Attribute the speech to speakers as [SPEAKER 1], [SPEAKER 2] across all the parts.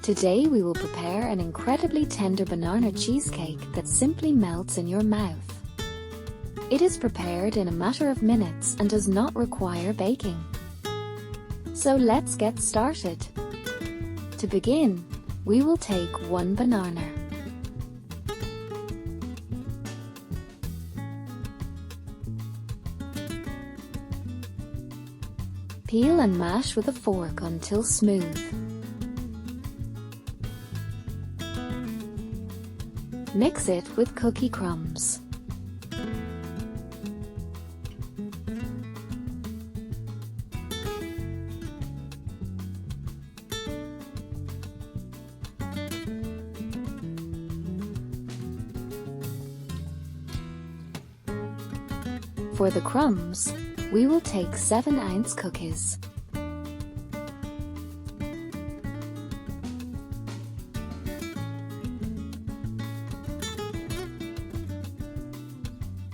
[SPEAKER 1] Today we will prepare an incredibly tender banana cheesecake that simply melts in your mouth. It is prepared in a matter of minutes and does not require baking. So let's get started. To begin, we will take 1 banana. Peel and mash with a fork until smooth. Mix it with cookie crumbs. For the crumbs, we will take 7-ounce cookies.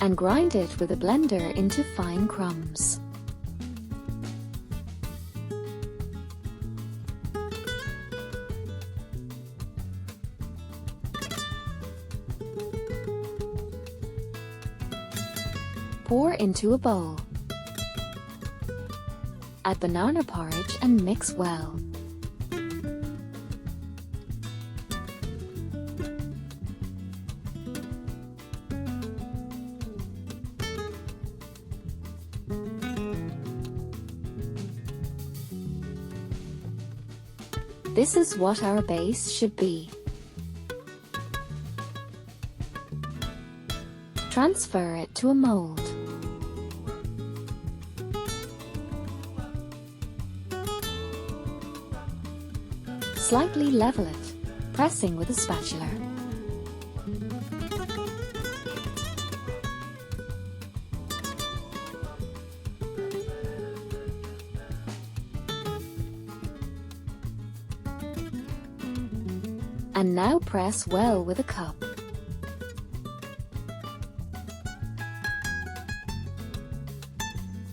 [SPEAKER 1] And grind it with a blender into fine crumbs. Pour into a bowl. Add banana porridge and mix well. This is what our base should be. Transfer it to a mold. Slightly level it, pressing with a spatula. And now press well with a cup.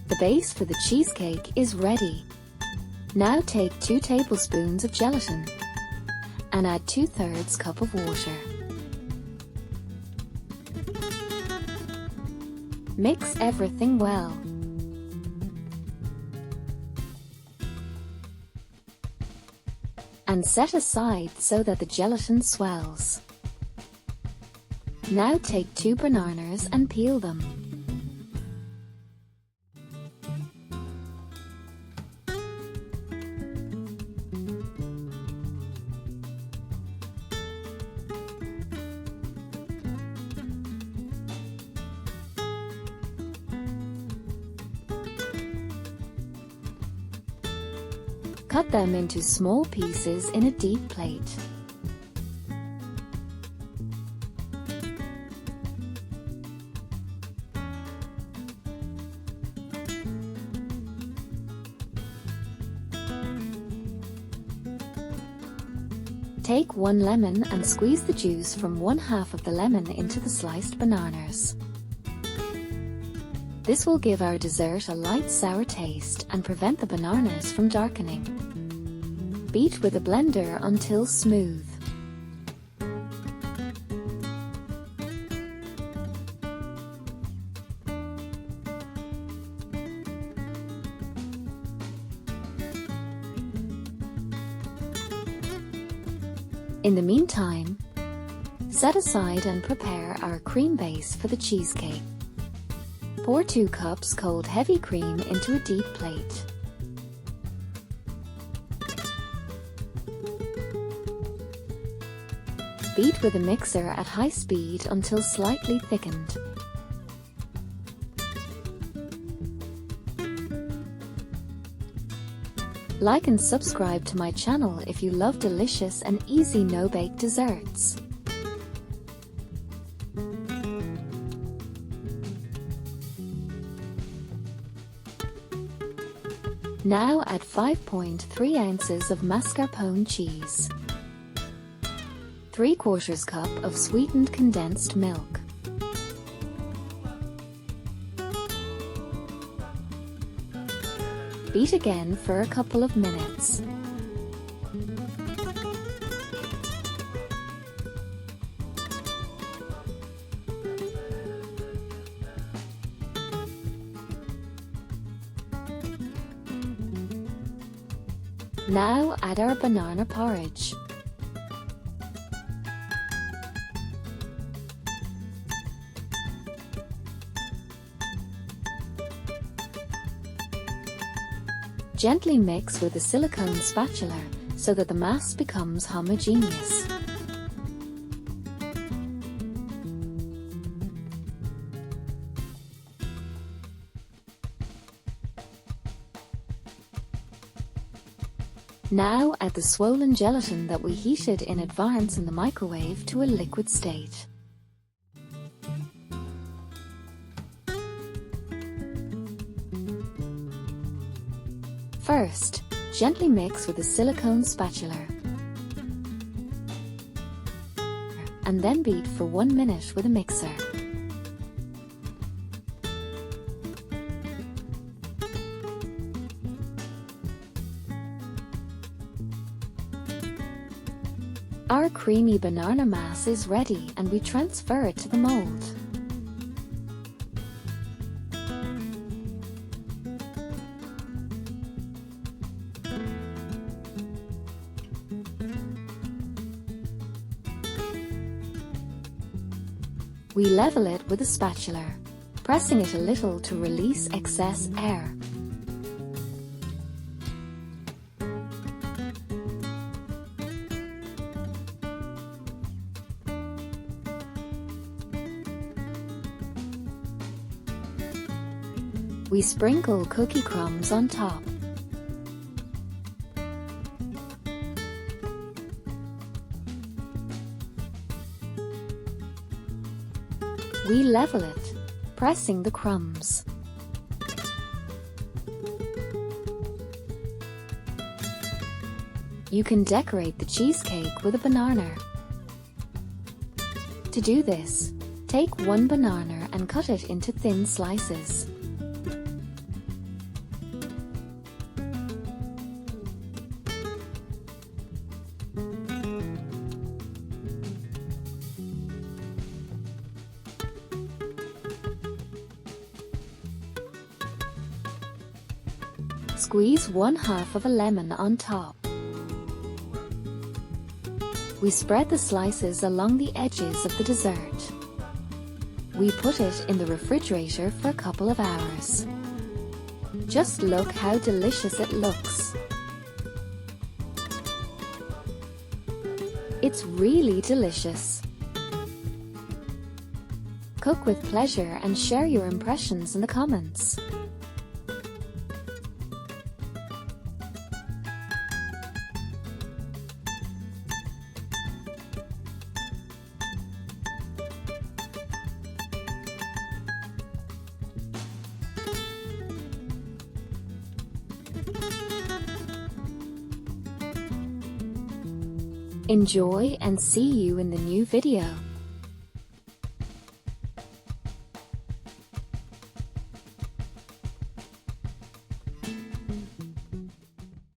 [SPEAKER 1] The base for the cheesecake is ready. Now take 2 tablespoons of gelatin and add 2/3 cup of water. Mix everything well. And set aside so that the gelatin swells. Now take 2 bananas and peel them. Cut them into small pieces in a deep plate. Take 1 lemon and squeeze the juice from 1/2 of the lemon into the sliced bananas. This will give our dessert a light sour taste and prevent the bananas from darkening. Beat with a blender until smooth. In the meantime, set aside and prepare our cream base for the cheesecake. Pour 2 cups cold heavy cream into a deep plate. Beat with a mixer at high speed until slightly thickened. Like and subscribe to my channel if you love delicious and easy no-bake desserts. Now add 5.3 ounces of mascarpone cheese, 3/4 cup of sweetened condensed milk, Beat again for a couple of minutes. Now add our banana porridge. Gently mix with a silicone spatula so that the mass becomes homogeneous. Now add the swollen gelatin that we heated in advance in the microwave to a liquid state. First, gently mix with a silicone spatula, and then beat for 1 minute with a mixer. Our creamy banana mass is ready and we transfer it to the mold. We level it with a spatula, pressing it a little to release excess air. We sprinkle cookie crumbs on top. We level it, pressing the crumbs. You can decorate the cheesecake with a banana. To do this, take 1 banana and cut it into thin slices. Squeeze 1/2 of a lemon on top. We spread the slices along the edges of the dessert. We put it in the refrigerator for a couple of hours. Just look how delicious it looks. It's really delicious. Cook with pleasure and share your impressions in the comments. Enjoy and see you in the new video.